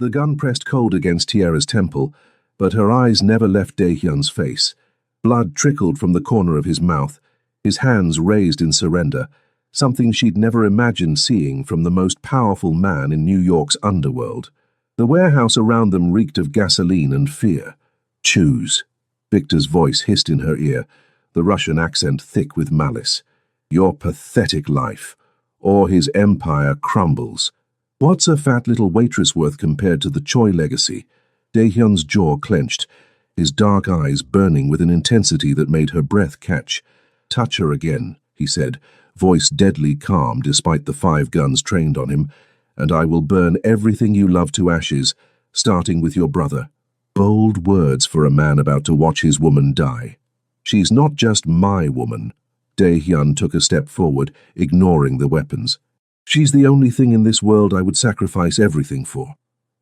The gun pressed cold against Tiara's temple, but her eyes never left Dae-hyun's face. Blood trickled from the corner of his mouth, his hands raised in surrender, something she'd never imagined seeing from the most powerful man in New York's underworld. The warehouse around them reeked of gasoline and fear. "Choose." Victor's voice hissed in her ear, the Russian accent thick with malice. "Your pathetic life, or his empire crumbles. What's a fat little waitress worth compared to the Choi legacy?" Dae-hyun's jaw clenched, his dark eyes burning with an intensity that made her breath catch. "Touch her again," he said, voice deadly calm despite the 5 guns trained on him, "and I will burn everything you love to ashes, starting with your brother." Bold words for a man about to watch his woman die. "She's not just my woman." Dae-hyun took a step forward, ignoring the weapons. "She's the only thing in this world I would sacrifice everything for.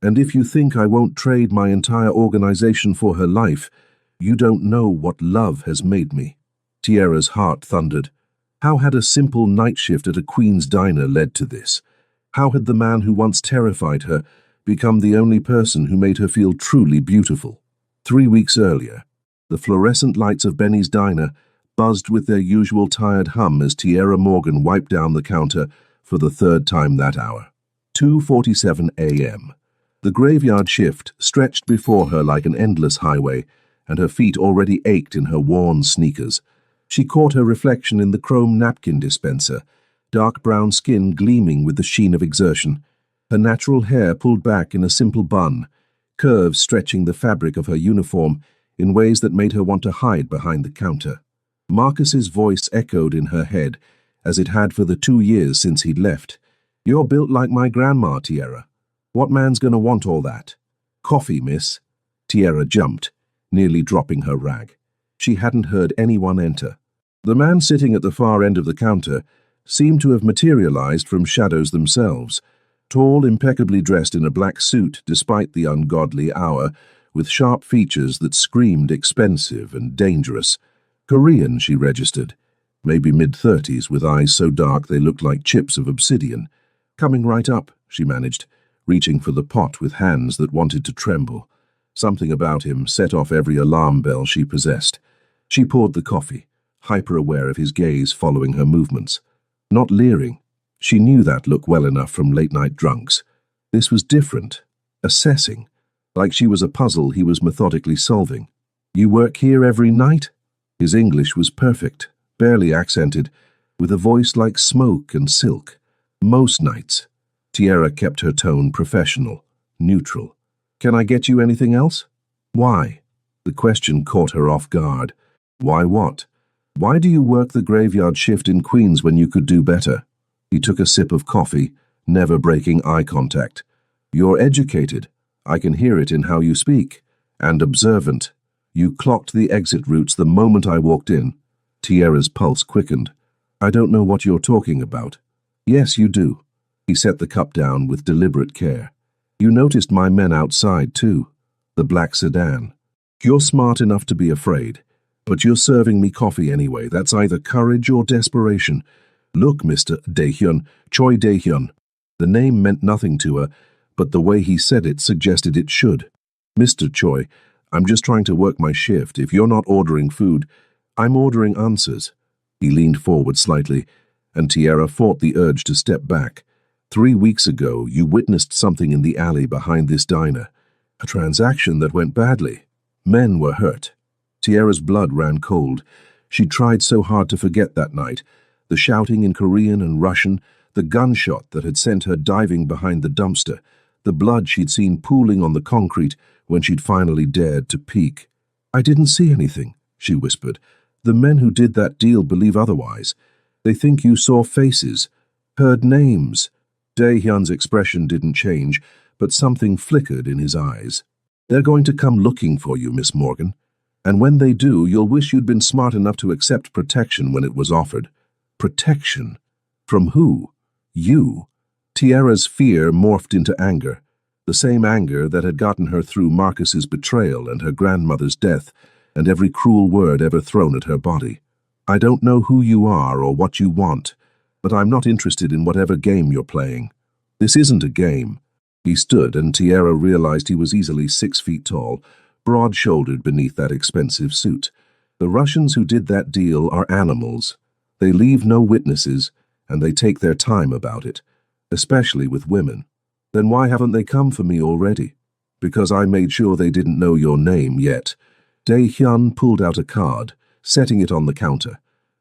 And if you think I won't trade my entire organization for her life, you don't know what love has made me." Tiara's heart thundered. How had a simple night shift at a Queen's diner led to this? How had the man who once terrified her become the only person who made her feel truly beautiful? 3 weeks earlier, the fluorescent lights of Benny's diner buzzed with their usual tired hum as Tiara Morgan wiped down the counter for the 3rd time that hour. 2:47 a.m. The graveyard shift stretched before her like an endless highway, and her feet already ached in her worn sneakers. She caught her reflection in the chrome napkin dispenser, dark brown skin gleaming with the sheen of exertion, her natural hair pulled back in a simple bun, curves stretching the fabric of her uniform in ways that made her want to hide behind the counter. Marcus's voice echoed in her head, as it had for the 2 years since he'd left. "You're built like my grandma, Tiara. What man's gonna want all that?" "Coffee, miss." Tiara jumped, nearly dropping her rag. She hadn't heard anyone enter. The man sitting at the far end of the counter seemed to have materialized from shadows themselves, tall, impeccably dressed in a black suit despite the ungodly hour, with sharp features that screamed expensive and dangerous. Korean, she registered, maybe mid-30s, with eyes so dark they looked like chips of obsidian. "Coming right up," she managed, reaching for the pot with hands that wanted to tremble. Something about him set off every alarm bell she possessed. She poured the coffee, hyper-aware of his gaze following her movements. Not leering. She knew that look well enough from late-night drunks. This was different. Assessing. Like she was a puzzle he was methodically solving. "You work here every night?" His English was perfect, barely accented, with a voice like smoke and silk. "Most nights." Tiara kept her tone professional, neutral. "Can I get you anything else?" "Why?" The question caught her off guard. "Why what? Why do you work the graveyard shift in Queens when you could do better?" He took a sip of coffee, never breaking eye contact. "You're educated. I can hear it in how you speak. And observant. You clocked the exit routes the moment I walked in." Tiara's pulse quickened. "I don't know what you're talking about." "Yes, you do." He set the cup down with deliberate care. "You noticed my men outside, too. The black sedan. You're smart enough to be afraid. But you're serving me coffee anyway. That's either courage or desperation. Look, Mr. Dae-hyun, Choi Dae-hyun." The name meant nothing to her, but the way he said it suggested it should. "Mr. Choi, I'm just trying to work my shift. If you're not ordering food, I'm ordering answers." He leaned forward slightly, and Tiara fought the urge to step back. 3 weeks ago, you witnessed something in the alley behind this diner. A transaction that went badly. Men were hurt. Tiara's blood ran cold. She tried so hard to forget that night. The shouting in Korean and Russian, the gunshot that had sent her diving behind the dumpster, the blood she'd seen pooling on the concrete when she'd finally dared to peek. "I didn't see anything," she whispered. "The men who did that deal believe otherwise. They think you saw faces, heard names." Dae-hyun's expression didn't change, but something flickered in his eyes. "They're going to come looking for you, Miss Morgan. And when they do, you'll wish you'd been smart enough to accept protection when it was offered." "Protection? From who?" "You." Tiara's fear morphed into anger, the same anger that had gotten her through Marcus's betrayal and her grandmother's death, and every cruel word ever thrown at her body. "I don't know who you are or what you want, but I'm not interested in whatever game you're playing. This isn't a game. He stood, and Tierra realized he was easily 6 feet tall, broad-shouldered beneath that expensive suit. The Russians who did that deal are animals. They leave no witnesses, and they take their time about it, especially with women. Then why haven't they come for me already? Because I made sure they didn't know your name yet. Dae-hyun pulled out a card, setting it on the counter.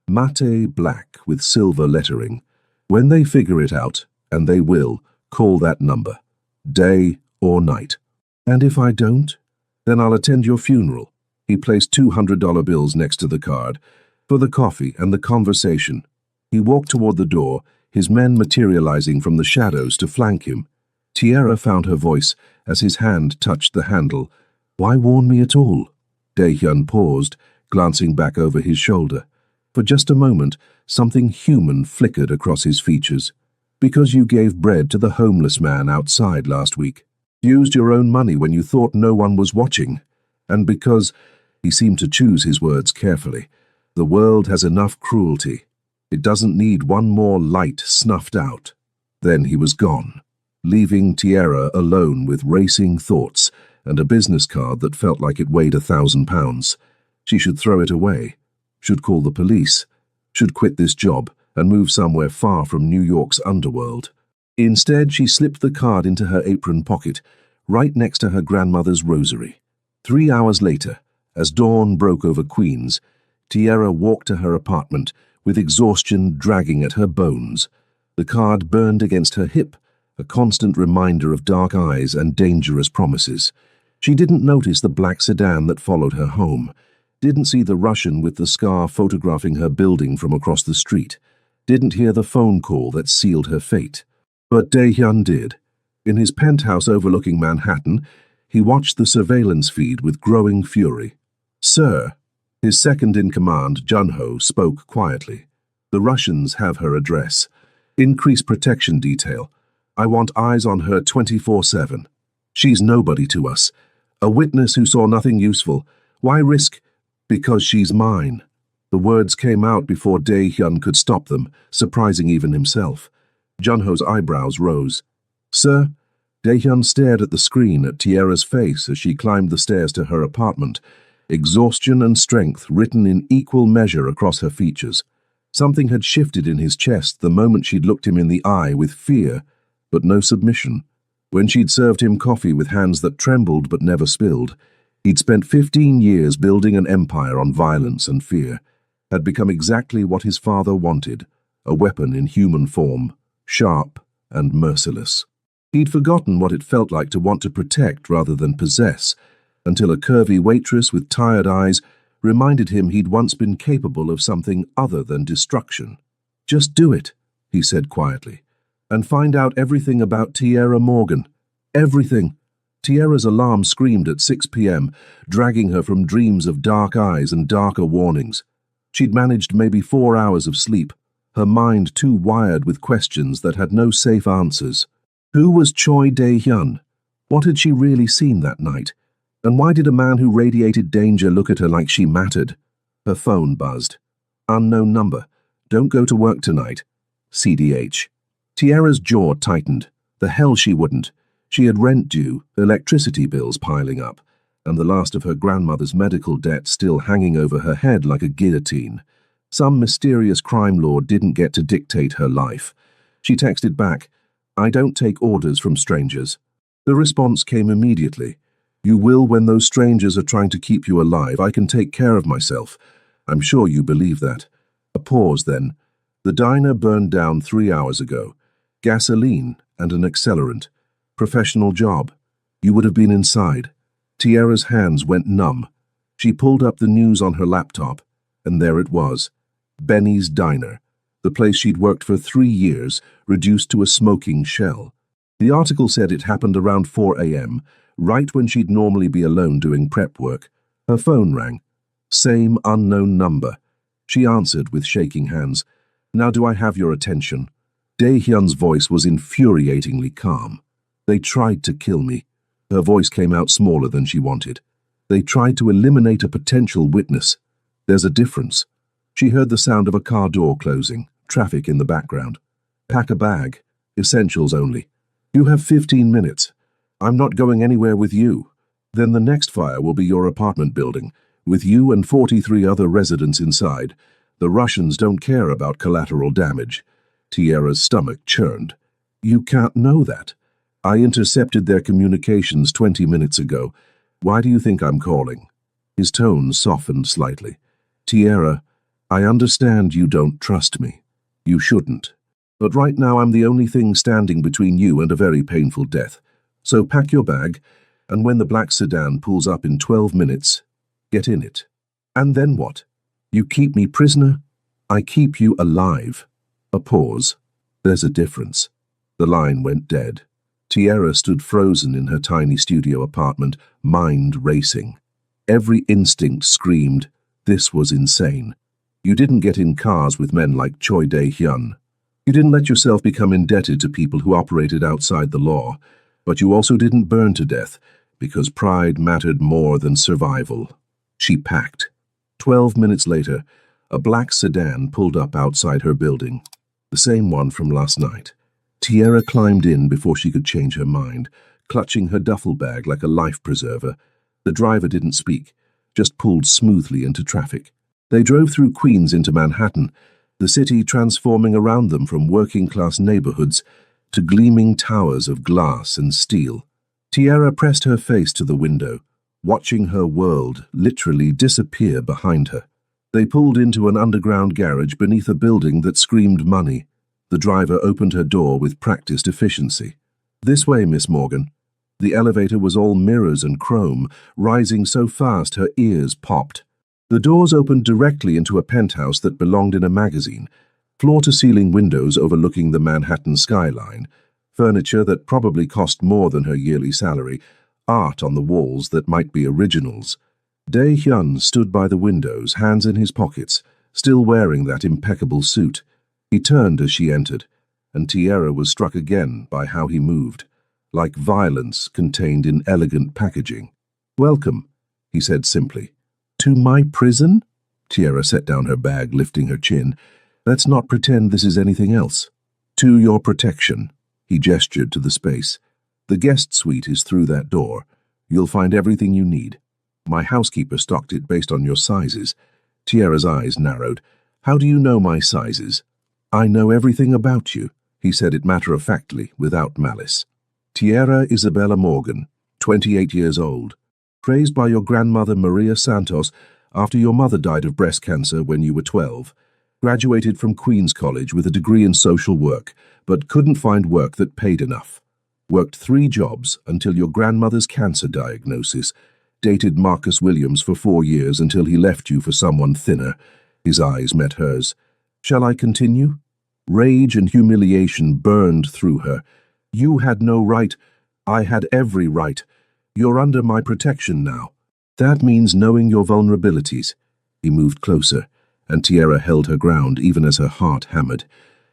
Mate black with silver lettering. When they figure it out, and they will, call that number. Day or night. And if I don't? Then I'll attend your funeral. He placed $200 bills next to the card, for the coffee and the conversation. He walked toward the door, his men materializing from the shadows to flank him. Tierra found her voice as his hand touched the handle. Why warn me at all? Dae-hyun paused, glancing back over his shoulder. For just a moment, something human flickered across his features. Because you gave bread to the homeless man outside last week. Used your own money when you thought no one was watching. And because, he seemed to choose his words carefully, the world has enough cruelty. It doesn't need one more light snuffed out. Then he was gone, leaving Tierra alone with racing thoughts and a business card that felt like it weighed 1,000 pounds. She should throw it away, should call the police, should quit this job and move somewhere far from New York's underworld. Instead, she slipped the card into her apron pocket, right next to her grandmother's rosary. 3 hours later, as dawn broke over Queens, Tierra walked to her apartment, with exhaustion dragging at her bones. The card burned against her hip, a constant reminder of dark eyes and dangerous promises. She didn't notice the black sedan that followed her home, didn't see the Russian with the scar photographing her building from across the street, didn't hear the phone call that sealed her fate. But Dae-hyun did. In his penthouse overlooking Manhattan, he watched the surveillance feed with growing fury. Sir, his second-in-command, Jun-ho, spoke quietly. The Russians have her address. Increase protection detail. I want eyes on her 24/7. She's nobody to us. A witness who saw nothing useful. Why risk? Because she's mine. The words came out before Dae-hyun could stop them, surprising even himself. Jun-ho's eyebrows rose. Sir? Dae-hyun stared at the screen at Tierra's face as she climbed the stairs to her apartment, exhaustion and strength written in equal measure across her features. Something had shifted in his chest the moment she'd looked him in the eye with fear, but no submission. When she'd served him coffee with hands that trembled but never spilled, he'd spent 15 years building an empire on violence and fear, had become exactly what his father wanted, a weapon in human form, sharp and merciless. He'd forgotten what it felt like to want to protect rather than possess, until a curvy waitress with tired eyes reminded him he'd once been capable of something other than destruction. Just do it, he said quietly, and find out everything about Tierra Morgan. Everything. Tierra's alarm screamed at 6 p.m., dragging her from dreams of dark eyes and darker warnings. She'd managed maybe 4 hours of sleep, her mind too wired with questions that had no safe answers. Who was Choi Dae-hyun? What had she really seen that night? And why did a man who radiated danger look at her like she mattered? Her phone buzzed. Unknown number. Don't go to work tonight. CDH. Tierra's jaw tightened. The hell she wouldn't. She had rent due, electricity bills piling up, and the last of her grandmother's medical debt still hanging over her head like a guillotine. Some mysterious crime lord didn't get to dictate her life. She texted back, I don't take orders from strangers. The response came immediately. You will when those strangers are trying to keep you alive. I can take care of myself. I'm sure you believe that. A pause then. The diner burned down 3 hours ago. Gasoline and an accelerant. Professional job. You would have been inside. Tierra's hands went numb. She pulled up the news on her laptop, and there it was. Benny's Diner. The place she'd worked for 3 years, reduced to a smoking shell. The article said it happened around 4 a.m., right when she'd normally be alone doing prep work. Her phone rang. Same unknown number. She answered with shaking hands. Now do I have your attention? Dae-hyun's voice was infuriatingly calm. They tried to kill me. Her voice came out smaller than she wanted. They tried to eliminate a potential witness. There's a difference. She heard the sound of a car door closing, traffic in the background. Pack a bag. Essentials only. You have 15 minutes. I'm not going anywhere with you. Then the next fire will be your apartment building, with you and 43 other residents inside. The Russians don't care about collateral damage. Tierra's stomach churned. You can't know that. I intercepted their communications 20 minutes ago. Why do you think I'm calling? His tone softened slightly. Tierra, I understand you don't trust me. You shouldn't. But right now I'm the only thing standing between you and a very painful death. So pack your bag, and when the black sedan pulls up in 12 minutes, get in it. And then what? You keep me prisoner? I keep you alive. A pause. There's a difference. The line went dead. Tierra stood frozen in her tiny studio apartment, mind racing. Every instinct screamed, this was insane. You didn't get in cars with men like Choi Dae-hyun. You didn't let yourself become indebted to people who operated outside the law, but you also didn't burn to death because pride mattered more than survival. She packed. 12 minutes later, a black sedan pulled up outside her building, the same one from last night. Tierra climbed in before she could change her mind, clutching her duffel bag like a life preserver. The driver didn't speak, just pulled smoothly into traffic. They drove through Queens into Manhattan, the city transforming around them from working-class neighborhoods to gleaming towers of glass and steel. Tierra pressed her face to the window, watching her world literally disappear behind her. They pulled into an underground garage beneath a building that screamed money. The driver opened her door with practiced efficiency. This way, Miss Morgan. The elevator was all mirrors and chrome, rising so fast her ears popped. The doors opened directly into a penthouse that belonged in a magazine, floor-to-ceiling windows overlooking the Manhattan skyline, furniture that probably cost more than her yearly salary, art on the walls that might be originals. Dae-hyun stood by the windows, hands in his pockets, still wearing that impeccable suit. He turned as she entered, and Tierra was struck again by how he moved, like violence contained in elegant packaging. Welcome, he said simply. To my prison? Tierra set down her bag, lifting her chin. Let's not pretend this is anything else. To your protection, he gestured to the space. The guest suite is through that door. You'll find everything you need. My housekeeper stocked it based on your sizes. Tierra's eyes narrowed. How do you know my sizes? I know everything about you, he said it matter-of-factly, without malice. Tierra Isabella Morgan, 28 years old. Raised by your grandmother Maria Santos after your mother died of breast cancer when you were 12. Graduated from Queen's College with a degree in social work, but couldn't find work that paid enough. Worked 3 jobs until your grandmother's cancer diagnosis. Dated Marcus Williams for 4 years until he left you for someone thinner. His eyes met hers. Shall I continue? Rage and humiliation burned through her. You had no right. I had every right. You're under my protection now. That means knowing your vulnerabilities. He moved closer, and Tierra held her ground even as her heart hammered.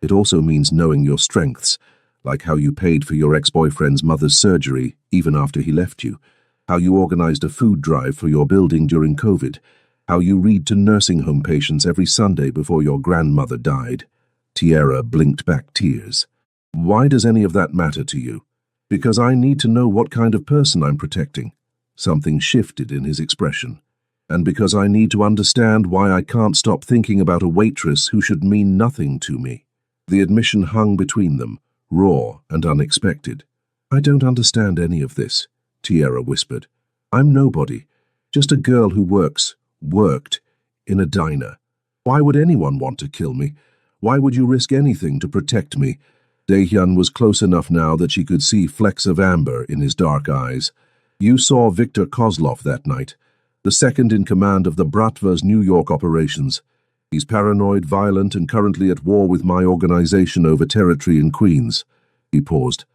It also means knowing your strengths, like how you paid for your ex-boyfriend's mother's surgery even after he left you, how you organized a food drive for your building during COVID, how you read to nursing home patients every Sunday before your grandmother died. Tierra blinked back tears. Why does any of that matter to you? Because I need to know what kind of person I'm protecting. Something shifted in his expression. And because I need to understand why I can't stop thinking about a waitress who should mean nothing to me. The admission hung between them, raw and unexpected. I don't understand any of this, Tierra whispered. I'm nobody, just a girl who worked, in a diner. Why would anyone want to kill me? Why would you risk anything to protect me? Dae-hyun was close enough now that she could see flecks of amber in his dark eyes. You saw Viktor Kozlov that night, the second in command of the Bratva's New York operations. He's paranoid, violent, and currently at war with my organization over territory in Queens. He paused.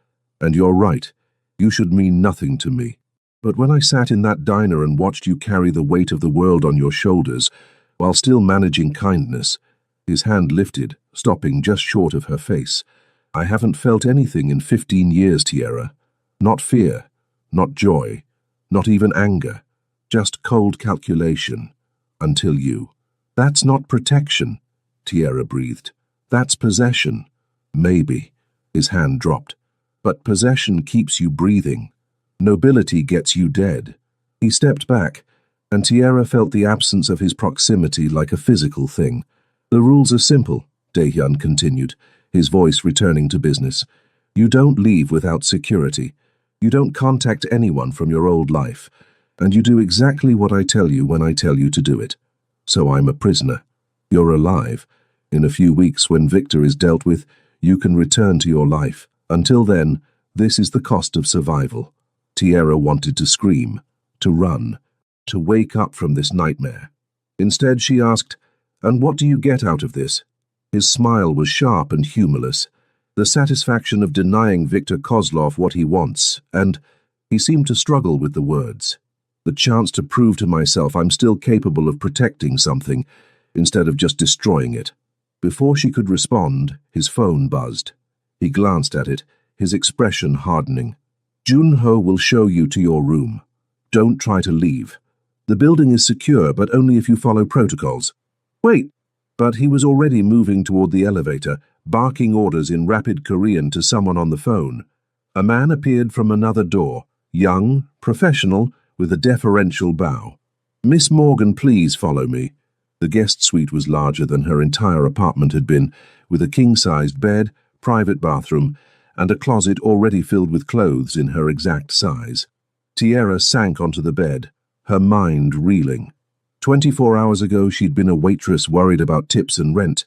And you're right. You should mean nothing to me. But when I sat in that diner and watched you carry the weight of the world on your shoulders, while still managing kindness, his hand lifted, stopping just short of her face. I haven't felt anything in 15 years, Tierra. Not fear, not joy, not even anger. Just cold calculation. Until you. That's not protection, Tierra breathed. That's possession. Maybe. His hand dropped. But possession keeps you breathing. Nobility gets you dead. He stepped back, and Tierra felt the absence of his proximity like a physical thing. The rules are simple, Daehyun continued, his voice returning to business. You don't leave without security. You don't contact anyone from your old life. And you do exactly what I tell you when I tell you to do it. So I'm a prisoner. You're alive. In a few weeks, when Victor is dealt with, you can return to your life. Until then, this is the cost of survival. Tierra wanted to scream, to run, to wake up from this nightmare. Instead, she asked, "And what do you get out of this?" His smile was sharp and humorless, the satisfaction of denying Viktor Kozlov what he wants, and he seemed to struggle with the words. The chance to prove to myself I'm still capable of protecting something, instead of just destroying it. Before she could respond, his phone buzzed. He glanced at it, his expression hardening. Junho will show you to your room. Don't try to leave. The building is secure, but only if you follow protocols. Wait! But he was already moving toward the elevator, barking orders in rapid Korean to someone on the phone. A man appeared from another door, young, professional, with a deferential bow. Miss Morgan, please follow me. The guest suite was larger than her entire apartment had been, with a king-sized bed, private bathroom, and a closet already filled with clothes in her exact size. Tierra sank onto the bed, her mind reeling. 24 hours ago, she'd been a waitress worried about tips and rent.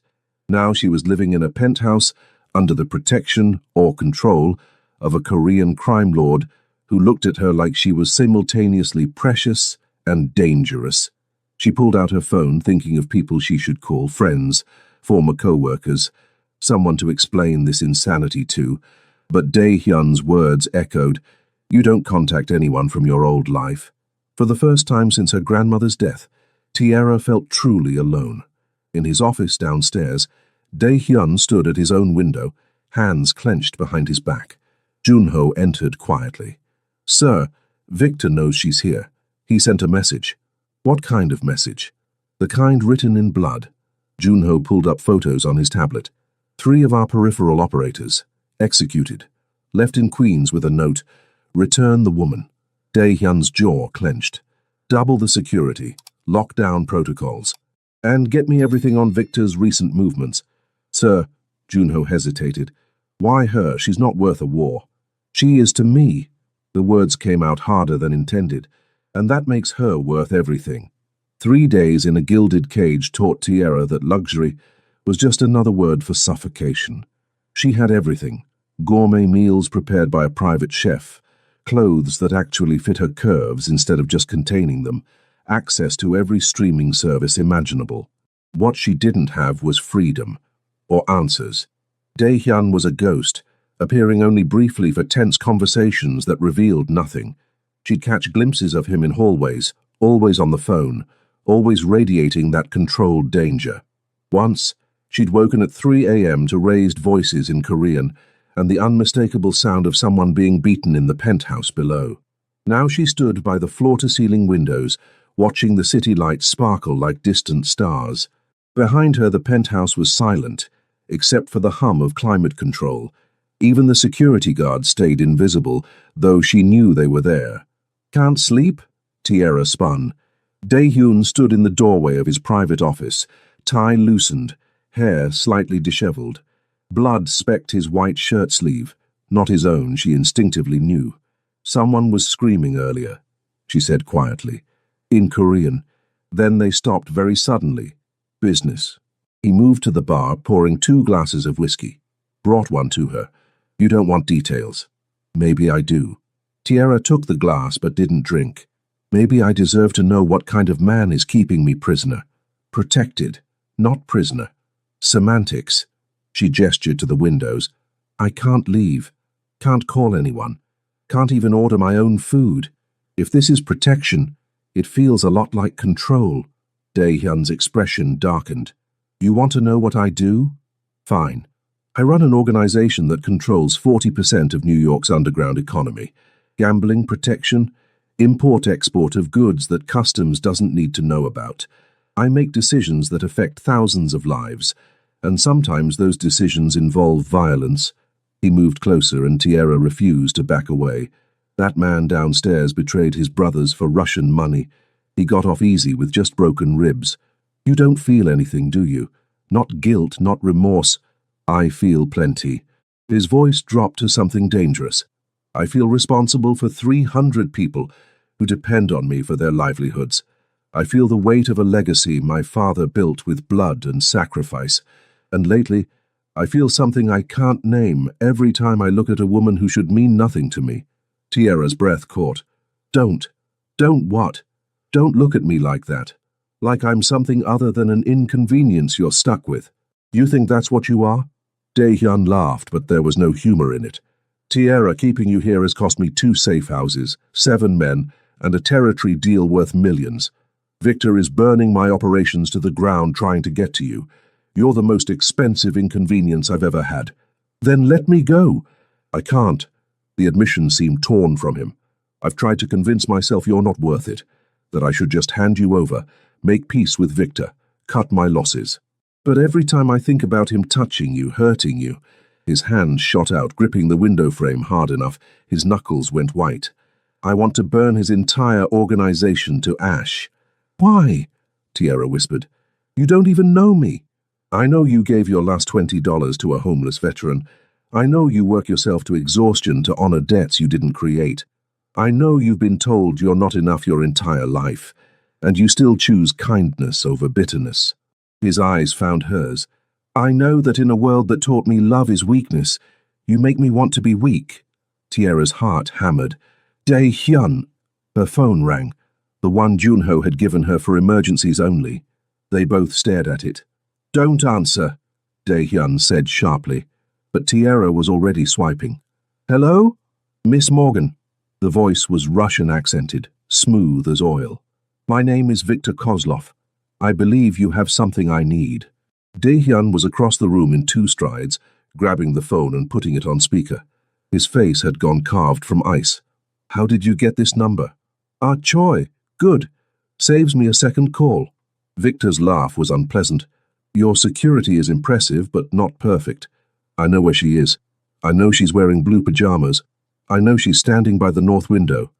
Now she was living in a penthouse under the protection or control of a Korean crime lord who looked at her like she was simultaneously precious and dangerous. She pulled out her phone, thinking of people she should call, friends, former co-workers, someone to explain this insanity to. But Daehyun's words echoed, "You don't contact anyone from your old life." For the first time since her grandmother's death, Tierra felt truly alone. In his office downstairs, Daehyun stood at his own window, hands clenched behind his back. Junho entered quietly. "Sir, Victor knows she's here. He sent a message." "What kind of message?" "The kind written in blood." Junho pulled up photos on his tablet. 3 of our peripheral operators. Executed. Left in Queens with a note, "Return the woman." Daehyun's jaw clenched. "Double the security. Lock down protocols. And get me everything on Victor's recent movements." "Sir," Junho hesitated. "Why her? She's not worth a war." "She is to me." The words came out harder than intended, and that makes her worth everything. 3 days in a gilded cage taught Tierra that luxury was just another word for suffocation. She had everything: gourmet meals prepared by a private chef, clothes that actually fit her curves instead of just containing them, access to every streaming service imaginable. What she didn't have was freedom, or answers. Daehyun was a ghost, appearing only briefly for tense conversations that revealed nothing. She'd catch glimpses of him in hallways, always on the phone, always radiating that controlled danger. Once, she'd woken at 3 a.m. to raised voices in Korean and the unmistakable sound of someone being beaten in the penthouse below. Now she stood by the floor-to-ceiling windows, watching the city lights sparkle like distant stars. Behind her, the penthouse was silent, except for the hum of climate control. Even the security guards stayed invisible, though she knew they were there. "Can't sleep?" Tierra spun. Daehyun stood in the doorway of his private office, tie loosened, hair slightly disheveled. Blood specked his white shirt sleeve, not his own, she instinctively knew. "Someone was screaming earlier," she said quietly, in Korean. Then they stopped very suddenly. "Business." He moved to the bar, pouring 2 glasses of whiskey. Brought one to her. "You don't want details." "Maybe I do." Tierra took the glass but didn't drink. "Maybe I deserve to know what kind of man is keeping me prisoner. Protected, not prisoner. Semantics." She gestured to the windows. "I can't leave. Can't call anyone. Can't even order my own food. If this is protection, it feels a lot like control." Daehyun's expression darkened. "You want to know what I do? Fine. I run an organization that controls 40% of New York's underground economy. Gambling, protection, import-export of goods that customs doesn't need to know about. I make decisions that affect thousands of lives, and sometimes those decisions involve violence." He moved closer and Tierra refused to back away. That man downstairs betrayed his brothers for Russian money. He got off easy with just broken ribs. You don't feel anything, do you? Not guilt, not remorse. I feel plenty. His voice dropped to something dangerous. I feel responsible for 300 people who depend on me for their livelihoods. I feel the weight of a legacy my father built with blood and sacrifice. And lately, I feel something I can't name every time I look at a woman who should mean nothing to me. Tierra's breath caught. Don't what? Don't look at me like that. Like I'm something other than an inconvenience you're stuck with. You think that's what you are? Dae-hyun laughed, but there was no humor in it. Tierra, keeping you here has cost me 2 safe houses, 7 men, and a territory deal worth millions. Victor is burning my operations to the ground trying to get to you. You're the most expensive inconvenience I've ever had. Then let me go. I can't. The admission seemed torn from him. I've tried to convince myself you're not worth it, that I should just hand you over, make peace with Victor, cut my losses. But every time I think about him touching you, hurting you, his hand shot out, gripping the window frame hard enough, his knuckles went white. I want to burn his entire organization to ash. Why? Tierra whispered. You don't even know me. I know you gave your last $20 to a homeless veteran. I know you work yourself to exhaustion to honor debts you didn't create. I know you've been told you're not enough your entire life, and you still choose kindness over bitterness. His eyes found hers. I know that in a world that taught me love is weakness, you make me want to be weak. Tierra's heart hammered. Dae-hyun. Her phone rang, the one Junho had given her for emergencies only. They both stared at it. Don't answer, Dae-hyun said sharply, but Tierra was already swiping. Hello? Miss Morgan. The voice was Russian-accented, smooth as oil. My name is Victor Kozlov. I believe you have something I need. Dae-hyun was across the room in 2 strides, grabbing the phone and putting it on speaker. His face had gone carved from ice. How did you get this number? Ah, Choi. Good. Saves me a second call. Victor's laugh was unpleasant. Your security is impressive, but not perfect. I know where she is. I know she's wearing blue pajamas. I know she's standing by the north window.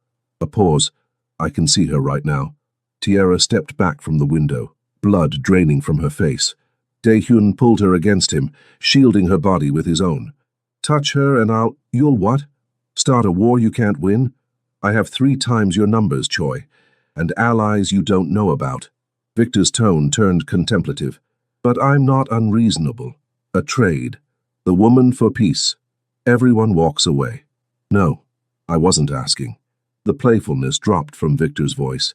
A pause. I can see her right now. Tierra stepped back from the window, blood draining from her face. Dae-hyun pulled her against him, shielding her body with his own. Touch her and You'll what? Start a war you can't win? I have 3 times your numbers, Choi, and allies you don't know about. Victor's tone turned contemplative. But I'm not unreasonable. A trade. The woman for peace. Everyone walks away. No, I wasn't asking. The playfulness dropped from Victor's voice.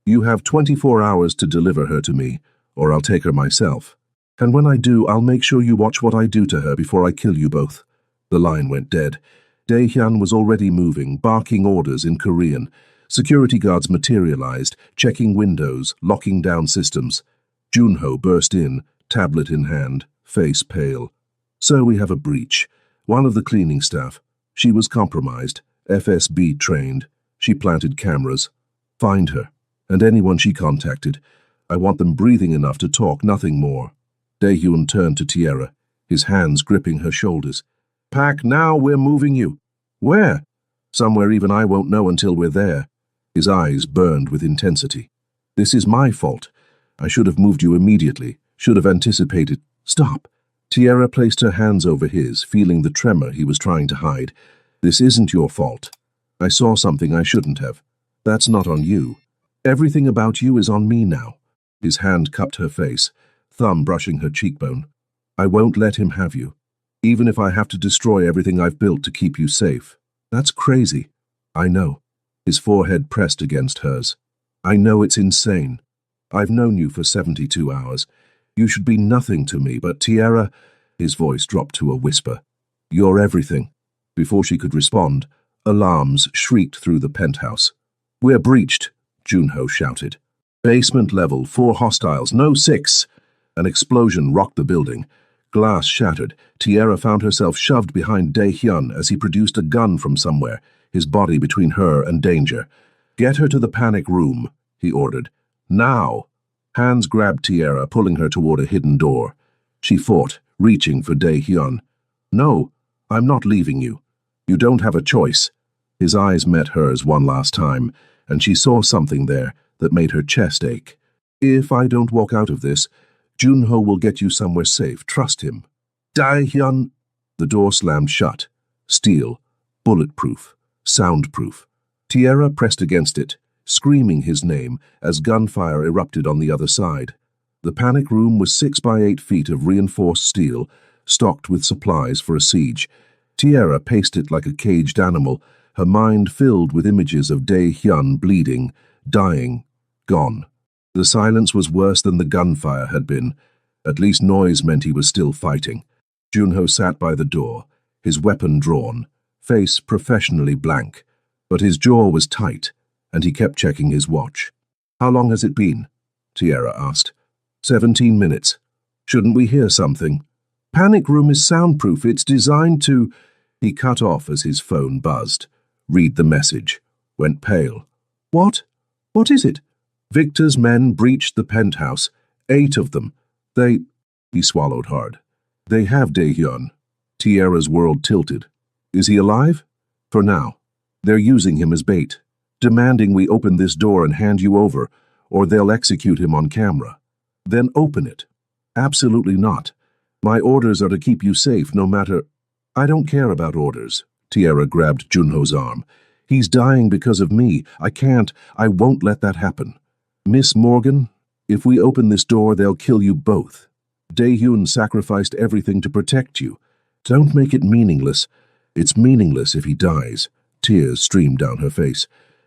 You have 24 hours to deliver her to me, or I'll take her myself. And when I do, I'll make sure you watch what I do to her before I kill you both. The line went dead. Dae-hyun was already moving, barking orders in Korean. Security guards materialized, checking windows, locking down systems. Junho burst in, tablet in hand, face pale. So we have a breach. One of the cleaning staff. She was compromised, FSB trained. She planted cameras. Find her, and anyone she contacted. I want them breathing enough to talk, nothing more. Dae-hyun turned to Tierra, his hands gripping her shoulders. Pack now, we're moving you. Where? Somewhere even I won't know until we're there. His eyes burned with intensity. This is my fault. I should have moved you immediately, should have anticipated. Stop. Tierra placed her hands over his, feeling the tremor he was trying to hide. This isn't your fault. I saw something I shouldn't have. That's not on you. Everything about you is on me now. His hand cupped her face, thumb brushing her cheekbone. I won't let him have you, even if I have to destroy everything I've built to keep you safe. That's crazy. I know. His forehead pressed against hers. I know it's insane. I've known you for 72 hours. You should be nothing to me, but Tierra, his voice dropped to a whisper. You're everything. Before she could respond, alarms shrieked through the penthouse. We're breached, Junho shouted. Basement level, 4 hostiles, no 6. An explosion rocked the building. Glass shattered. Tierra found herself shoved behind Dae-hyun as he produced a gun from somewhere, his body between her and danger. Get her to the panic room, he ordered. Now! Hands grabbed Tierra, pulling her toward a hidden door. She fought, reaching for Dae-hyun. No, I'm not leaving you. You don't have a choice." His eyes met hers one last time, and she saw something there that made her chest ache. "If I don't walk out of this, Junho will get you somewhere safe. Trust him." "Dae-hyun." The door slammed shut. Steel, bulletproof, soundproof. Tierra pressed against it, screaming his name as gunfire erupted on the other side. The panic room was 6 by 8 feet of reinforced steel, stocked with supplies for a siege. Tierra paced it like a caged animal, her mind filled with images of Dae-hyun bleeding, dying, gone. The silence was worse than the gunfire had been. At least noise meant he was still fighting. Junho sat by the door, his weapon drawn, face professionally blank. But his jaw was tight, and he kept checking his watch. "How long has it been?" Tierra asked. 17 minutes. "Shouldn't we hear something?" "Panic room is soundproof. It's designed to—" He cut off as his phone buzzed. Read the message. Went pale. "What? What is it?" "Victor's men breached the penthouse. 8 of them. They—" He swallowed hard. "They have Dae-hyun." Tierra's world tilted. "Is he alive?" "For now. They're using him as bait, demanding we open this door and hand you over, or they'll execute him on camera." "Then open it." "Absolutely not. My orders are to keep you safe no matter—" "I don't care about orders." Tierra grabbed Junho's arm. "He's dying because of me. I won't let that happen. Miss Morgan, if we open this door, they'll kill you both. Dae-hyun sacrificed everything to protect you. Don't make it meaningless. It's meaningless if he dies." Tears streamed down her face.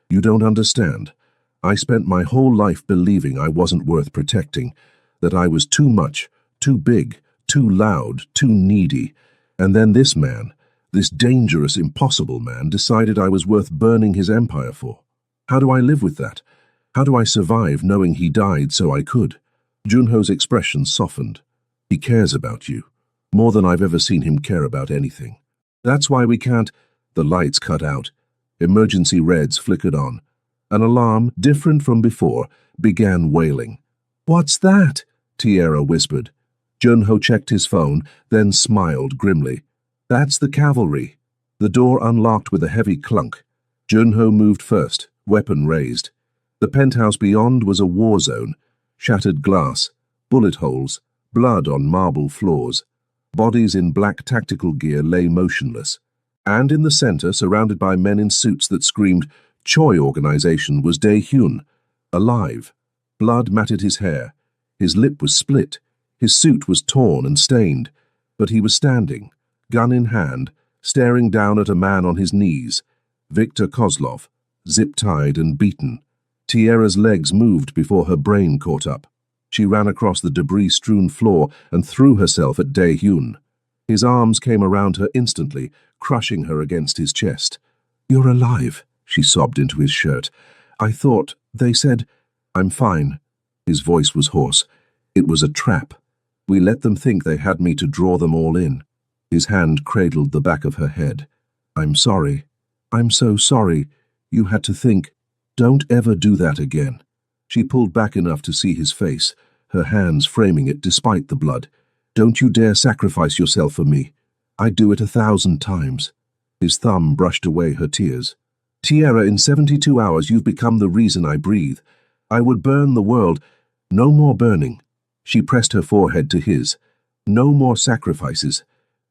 "You don't understand. I spent my whole life believing I wasn't worth protecting, that I was too much, too big, too loud, too needy. And then this man, this dangerous, impossible man, decided I was worth burning his empire for. How do I live with that? How do I survive knowing he died so I could?" Junho's expression softened. "He cares about you, more than I've ever seen him care about anything. That's why we can't—" The lights cut out. Emergency reds flickered on. An alarm, different from before, began wailing. "What's that?" Tierra whispered. Junho checked his phone, then smiled grimly. "That's the cavalry." The door unlocked with a heavy clunk. Junho moved first, weapon raised. The penthouse beyond was a war zone. Shattered glass, bullet holes, blood on marble floors. Bodies in black tactical gear lay motionless. And in the center, surrounded by men in suits that screamed Choi Organization, was Dae-hyun, alive. Blood matted his hair. His lip was split. His suit was torn and stained. But he was standing, gun in hand, staring down at a man on his knees. Victor Kozlov, zip-tied and beaten. Tierra's legs moved before her brain caught up. She ran across the debris-strewn floor and threw herself at Dae-hyun. His arms came around her instantly, crushing her against his chest. "You're alive," she sobbed into his shirt. "I thought, they said—" "I'm fine." His voice was hoarse. "It was a trap. We let them think they had me to draw them all in." His hand cradled the back of her head. "I'm sorry. I'm so sorry. You had to think. Don't ever do that again." She pulled back enough to see his face, her hands framing it despite the blood. "Don't you dare sacrifice yourself for me. I'd do it 1,000 times. His thumb brushed away her tears. "Tierra, in 72 hours you've become the reason I breathe. I would burn the world. No more burning." She pressed her forehead to his. "No more sacrifices.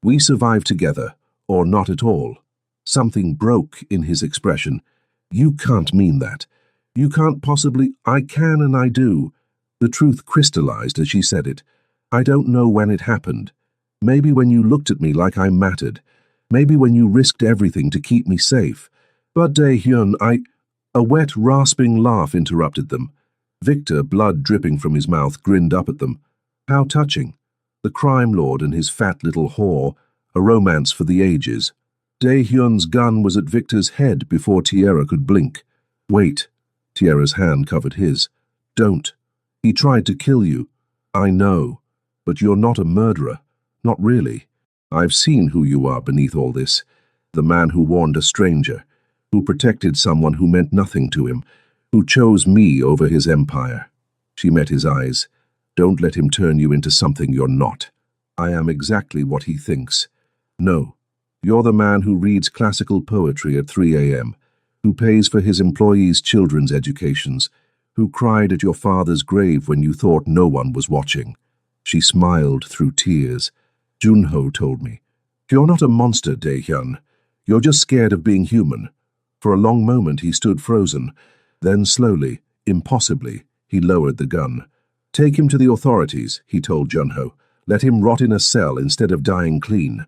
We survive together, or not at all." Something broke in his expression. "You can't mean that. You can't possibly—" "I can and I do." The truth crystallized as she said it. "I don't know when it happened. Maybe when you looked at me like I mattered. Maybe when you risked everything to keep me safe. But Dae-hyun, A wet, rasping laugh interrupted them. Victor, blood dripping from his mouth, grinned up at them. How touching. The crime lord and his fat little whore, a romance for the ages. Dae-hyun's gun was at Victor's head before Tierra could blink. "Wait." Tierra's hand covered his. "Don't. He tried to kill you. I know. But you're not a murderer. Not really. I've seen who you are beneath all this. The man who warned a stranger, who protected someone who meant nothing to him, who chose me over his empire." She met his eyes. "Don't let him turn you into something you're not. I am exactly what he thinks. No, You're the man who reads classical poetry at 3 a.m., who pays for his employees' children's educations, who cried at your father's grave when you thought no one was watching. She smiled through tears. Junho told me. You're not a monster, Dae-hyun. You're just scared of being human. For a long moment he stood frozen. Then slowly, impossibly, he lowered the gun. Take him to the authorities, he told Junho. Let him rot in a cell instead of dying clean.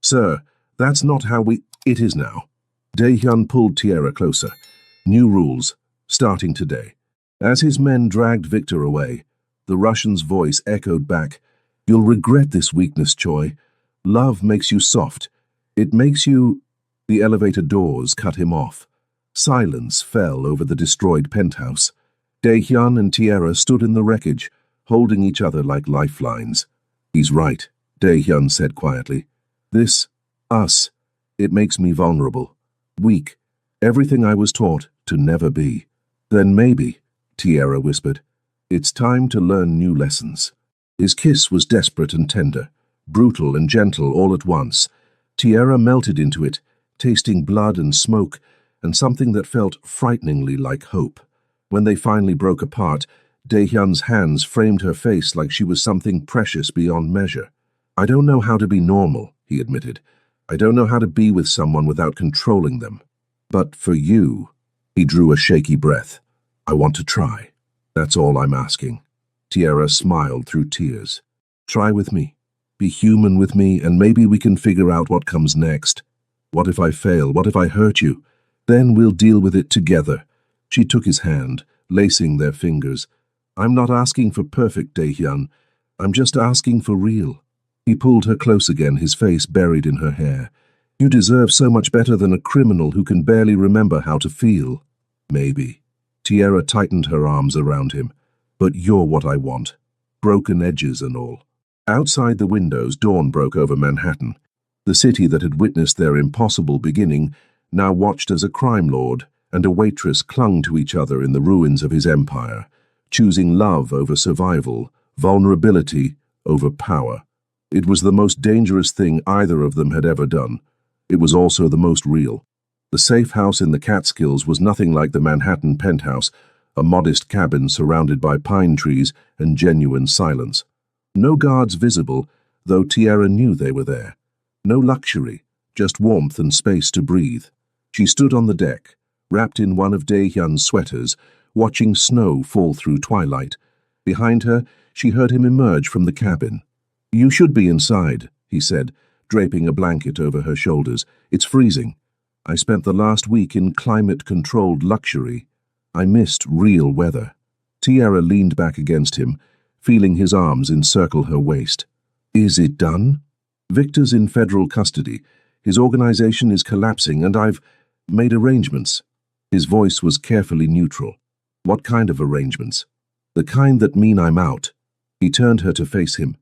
Sir, that's not how we— It is now. Dae-hyun pulled Tierra closer. New rules, starting today. As his men dragged Victor away, the Russian's voice echoed back. You'll regret this weakness, Choi. Love makes you soft. It makes you— The elevator doors cut him off. Silence fell over the destroyed penthouse. Dae-hyun and Tierra stood in the wreckage, holding each other like lifelines. He's right, Dae-hyun said quietly. This, us, it makes me vulnerable, weak, everything I was taught to never be. Then maybe, Tierra whispered, it's time to learn new lessons. His kiss was desperate and tender, brutal and gentle all at once. Tierra melted into it, tasting blood and smoke, and something that felt frighteningly like hope. When they finally broke apart, Dae-hyun's hands framed her face like she was something precious beyond measure. I don't know how to be normal, he admitted. I don't know how to be with someone without controlling them. But for you, he drew a shaky breath. I want to try. That's all I'm asking. Tierra smiled through tears. Try with me. Be human with me, and maybe we can figure out what comes next. What if I fail? What if I hurt you? Then we'll deal with it together. She took his hand, lacing their fingers. I'm not asking for perfect, Dae-hyun. I'm just asking for real. He pulled her close again, his face buried in her hair. You deserve so much better than a criminal who can barely remember how to feel. Maybe. Tierra tightened her arms around him. But you're what I want. Broken edges and all. Outside the windows, dawn broke over Manhattan. The city that had witnessed their impossible beginning now watched as a crime lord and a waitress clung to each other in the ruins of his empire, choosing love over survival, vulnerability over power. It was the most dangerous thing either of them had ever done. It was also the most real. The safe house in the Catskills was nothing like the Manhattan penthouse, a modest cabin surrounded by pine trees and genuine silence. No guards visible, though Tierra knew they were there. No luxury, just warmth and space to breathe. She stood on the deck, wrapped in one of Dae-hyun's sweaters, watching snow fall through twilight. Behind her, she heard him emerge from the cabin. You should be inside, he said, draping a blanket over her shoulders. It's freezing. I spent the last week in climate-controlled luxury. I missed real weather. Tierra leaned back against him, feeling his arms encircle her waist. Is it done? Victor's in federal custody. His organization is collapsing, and I've made arrangements. His voice was carefully neutral. What kind of arrangements? The kind that mean I'm out. He turned her to face him.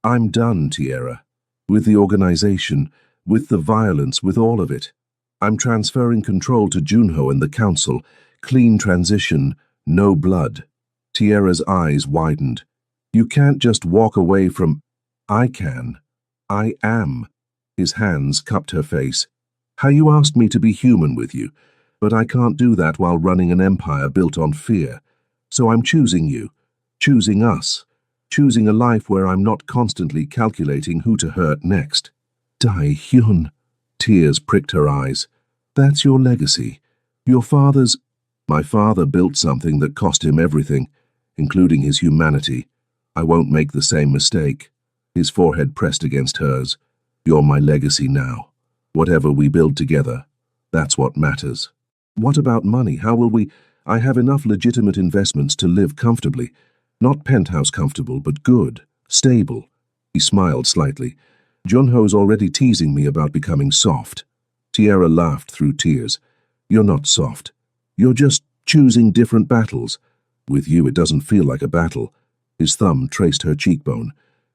I'm done, Tierra. With the organization, with the violence, with all of it. I'm transferring control to Junho and the council. Clean transition, no blood. Tierra's eyes widened. You can't just walk away from— I can. I am. His hands cupped her face. How you asked me to be human with you, but I can't do that while running an empire built on fear. So I'm choosing you, choosing us, choosing a life where I'm not constantly calculating who to hurt next. Dae-hyun. Tears pricked her eyes. That's your legacy. Your father's— My father built something that cost him everything, including his humanity. I won't make the same mistake. His forehead pressed against hers. You're my legacy now. Whatever we build together, that's what matters. What about money? How will we— I have enough legitimate investments to live comfortably. Not penthouse comfortable, but good, stable. He smiled slightly. Junho's already teasing me about becoming soft. Tierra laughed through tears. You're not soft. You're just choosing different battles. With you, it doesn't feel like a battle. His thumb traced her cheekbone.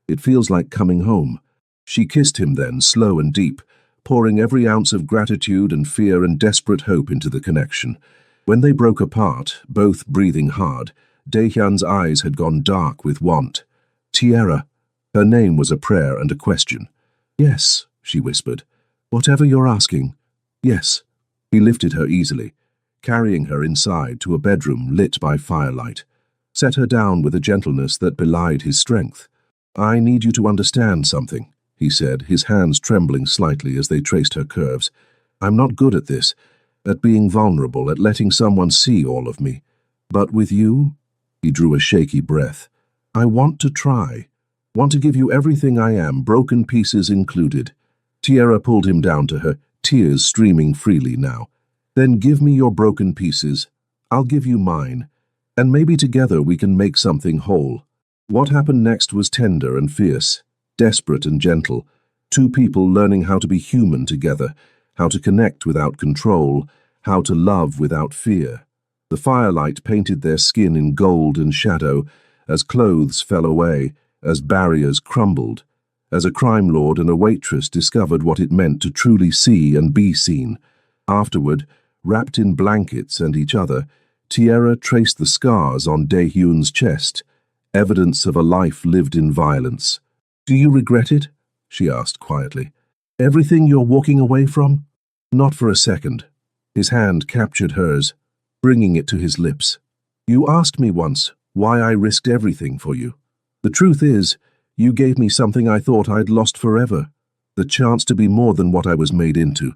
It feels like coming home. She kissed him then, slow and deep, pouring every ounce of gratitude and fear and desperate hope into the connection. When they broke apart, both breathing hard, Dae-hyun's eyes had gone dark with want. Tierra. Her name was a prayer and a question. Yes, she whispered. Whatever you're asking. Yes. He lifted her easily, carrying her inside to a bedroom lit by firelight, set her down with a gentleness that belied his strength. I need you to understand something, he said, his hands trembling slightly as they traced her curves. I'm not good at this, at being vulnerable, at letting someone see all of me. But with you, he drew a shaky breath, I want to try. Want to give you everything I am, broken pieces included. Tierra pulled him down to her, tears streaming freely now. Then give me your broken pieces. I'll give you mine. And maybe together we can make something whole. What happened next was tender and fierce, desperate and gentle. Two people learning how to be human together, how to connect without control, how to love without fear. The firelight painted their skin in gold and shadow, as clothes fell away, as barriers crumbled, as a crime lord and a waitress discovered what it meant to truly see and be seen. Afterward, wrapped in blankets and each other, Tierra traced the scars on Dae-Hyun's chest, evidence of a life lived in violence. Do you regret it? She asked quietly. Everything you're walking away from? Not for a second. His hand captured hers, bringing it to his lips. You asked me once why I risked everything for you. The truth is, you gave me something I thought I'd lost forever, the chance to be more than what I was made into,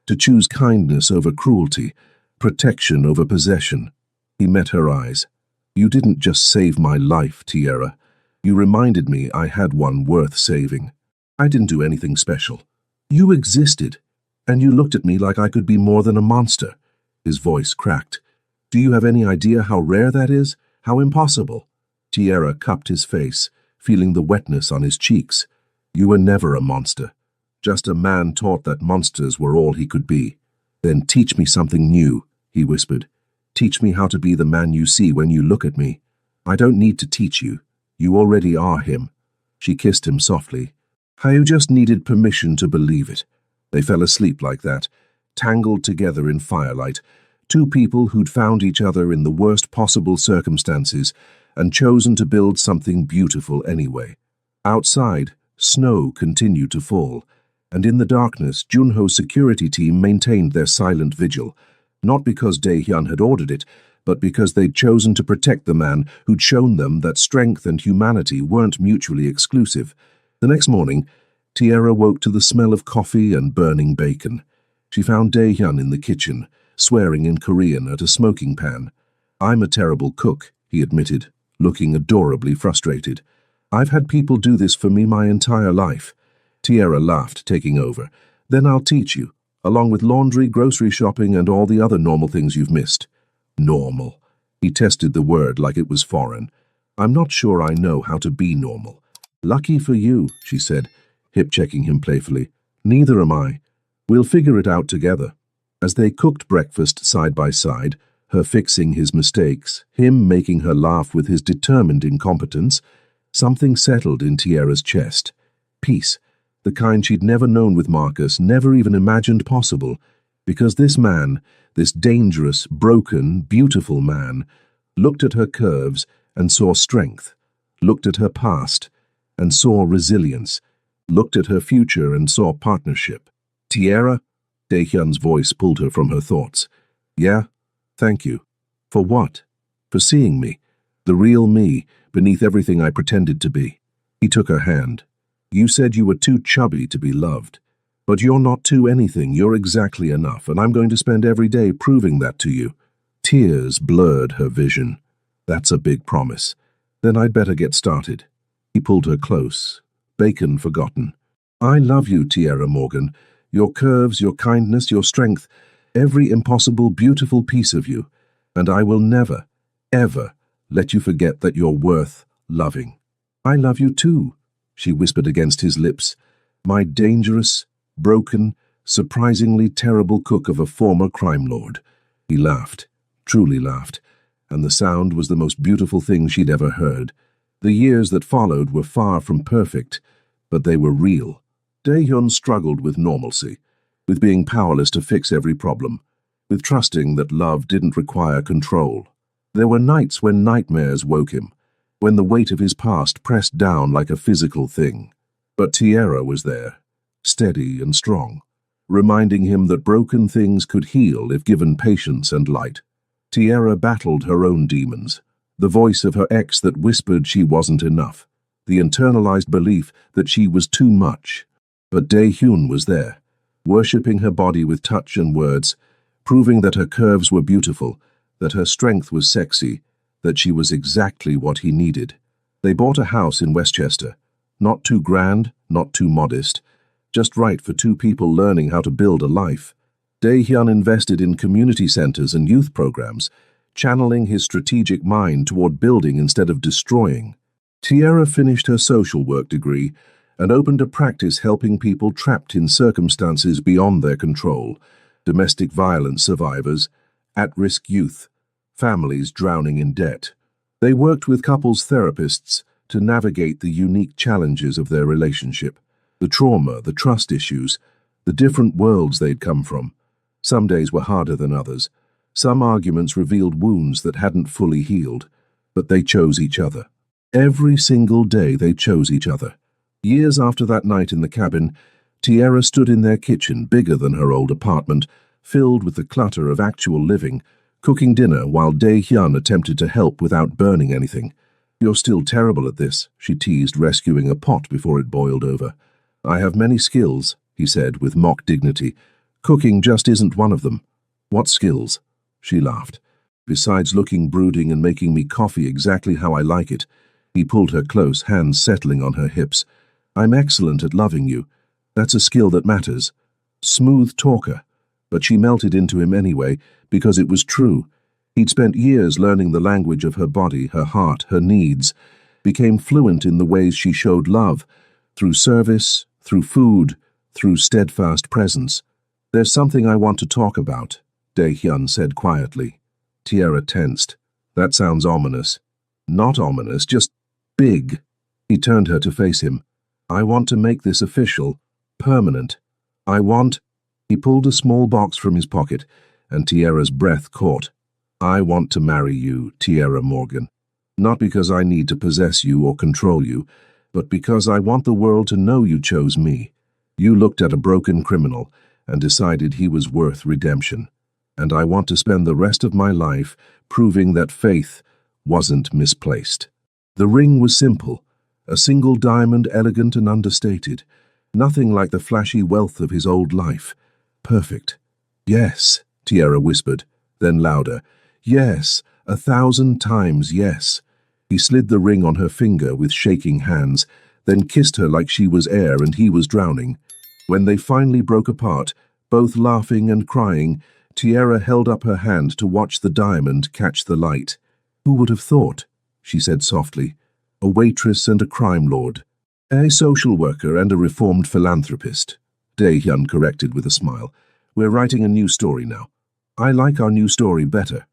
to choose kindness over cruelty, protection over possession. He met her eyes. You didn't just save my life, Tierra. You reminded me I had one worth saving. I didn't do anything special. You existed, and you looked at me like I could be more than a monster. His voice cracked. Do you have any idea how rare that is? How impossible? Tierra cupped his face, feeling the wetness on his cheeks. You were never a monster. Just a man taught that monsters were all he could be. Then teach me something new, he whispered. Teach me how to be the man you see when you look at me. I don't need to teach you. You already are him. She kissed him softly. You just needed permission to believe it. They fell asleep like that, tangled together in firelight, two people who'd found each other in the worst possible circumstances and chosen to build something beautiful anyway. Outside, snow continued to fall, and in the darkness, Junho's security team maintained their silent vigil, not because Dae-Hyun had ordered it, but because they'd chosen to protect the man who'd shown them that strength and humanity weren't mutually exclusive. The next morning, Tierra woke to the smell of coffee and burning bacon. She found Dae-Hyun in the kitchen, swearing in Korean at a smoking pan. I'm a terrible cook, he admitted, looking adorably frustrated. I've had people do this for me my entire life. Tierra laughed, taking over. Then I'll teach you, along with laundry, grocery shopping, and all the other normal things you've missed. Normal. He tested the word like it was foreign. I'm not sure I know how to be normal. Lucky for you, she said, hip-checking him playfully. Neither am I. We'll figure it out together. As they cooked breakfast side by side, her fixing his mistakes, him making her laugh with his determined incompetence, something settled in Tierra's chest. Peace, the kind she'd never known with Marcus, never even imagined possible, because this man, this dangerous, broken, beautiful man, looked at her curves and saw strength, looked at her past and saw resilience, looked at her future and saw partnership. Tierra? Dae-Hyun's voice pulled her from her thoughts. Yeah? Thank you. For what? For seeing me, the real me, beneath everything I pretended to be. He took her hand. You said you were too chubby to be loved. But you're not too anything, you're exactly enough, and I'm going to spend every day proving that to you. Tears blurred her vision. That's a big promise. Then I'd better get started. He pulled her close. Bacon forgotten. I love you, Tierra Morgan. Your curves, your kindness, your strength, every impossible, beautiful piece of you. And I will never, ever let you forget that you're worth loving. I love you too, she whispered against his lips. My dangerous, broken, surprisingly terrible cook of a former crime lord. He laughed, truly laughed, and the sound was the most beautiful thing she'd ever heard. The years that followed were far from perfect, but they were real. Dae-Hyun struggled with normalcy, with being powerless to fix every problem, with trusting that love didn't require control. There were nights when nightmares woke him, when the weight of his past pressed down like a physical thing. But Tierra was there, steady and strong, reminding him that broken things could heal if given patience and light. Tierra battled her own demons, the voice of her ex that whispered she wasn't enough, the internalized belief that she was too much. But Dae-hyun was there, worshipping her body with touch and words, proving that her curves were beautiful, that her strength was sexy, that she was exactly what he needed. They bought a house in Westchester, not too grand, not too modest, just right for two people learning how to build a life. Dae-hyun invested in community centers and youth programs, channeling his strategic mind toward building instead of destroying. Tierra finished her social work degree and opened a practice helping people trapped in circumstances beyond their control, domestic violence survivors, at-risk youth, families drowning in debt. They worked with couples therapists to navigate the unique challenges of their relationship, the trauma, the trust issues, the different worlds they'd come from. Some days were harder than others. Some arguments revealed wounds that hadn't fully healed, but they chose each other. Every single day they chose each other. Years after that night in the cabin, Tierra stood in their kitchen, bigger than her old apartment, filled with the clutter of actual living, cooking dinner while Dae-hyun attempted to help without burning anything. "You're still terrible at this," she teased, rescuing a pot before it boiled over. "I have many skills," he said with mock dignity. "Cooking just isn't one of them." "What skills?" She laughed. "Besides looking brooding and making me coffee exactly how I like it." He pulled her close, hands settling on her hips. "I'm excellent at loving you. That's a skill that matters." Smooth talker. But she melted into him anyway, because it was true. He'd spent years learning the language of her body, her heart, her needs, became fluent in the ways she showed love, through service, through food, through steadfast presence. "There's something I want to talk about," Dae-hyun said quietly. Tierra tensed. "That sounds ominous." "Not ominous, just big." He turned her to face him. "I want to make this official, permanent. I want—" He pulled a small box from his pocket, and Tierra's breath caught. "I want to marry you, Tierra Morgan. Not because I need to possess you or control you, but because I want the world to know you chose me. You looked at a broken criminal and decided he was worth redemption. And I want to spend the rest of my life proving that faith wasn't misplaced." The ring was simple, a single diamond, elegant and understated. Nothing like the flashy wealth of his old life. Perfect. "Yes," Tierra whispered, then louder. "Yes, 1,000 times yes." He slid the ring on her finger with shaking hands, then kissed her like she was air and he was drowning. When they finally broke apart, both laughing and crying, Tierra held up her hand to watch the diamond catch the light. "Who would have thought?" she said softly. "A waitress and a crime lord. A social worker and a reformed philanthropist," Dae-hyun corrected with a smile. "We're writing a new story now. I like our new story better."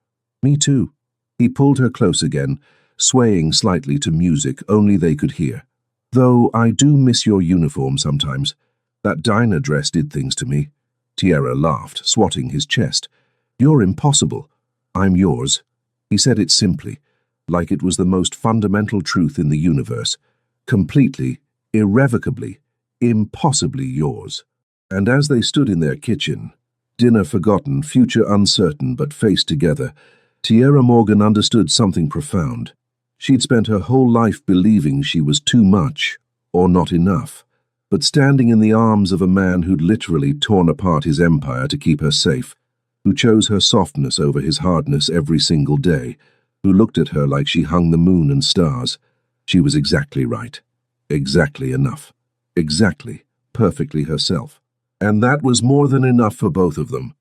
"Me too." He pulled her close again, swaying slightly to music only they could hear. "Though I do miss your uniform sometimes. That diner dress did things to me." Tierra laughed, swatting his chest. "You're impossible. I'm yours." He said it simply, like it was the most fundamental truth in the universe. Completely, irrevocably, impossibly yours. And as they stood in their kitchen, dinner forgotten, future uncertain, but faced together, Tierra Morgan understood something profound. She'd spent her whole life believing she was too much, or not enough, but standing in the arms of a man who'd literally torn apart his empire to keep her safe, who chose her softness over his hardness every single day, who looked at her like she hung the moon and stars. She was exactly right. Exactly enough. Exactly, perfectly herself. And that was more than enough for both of them.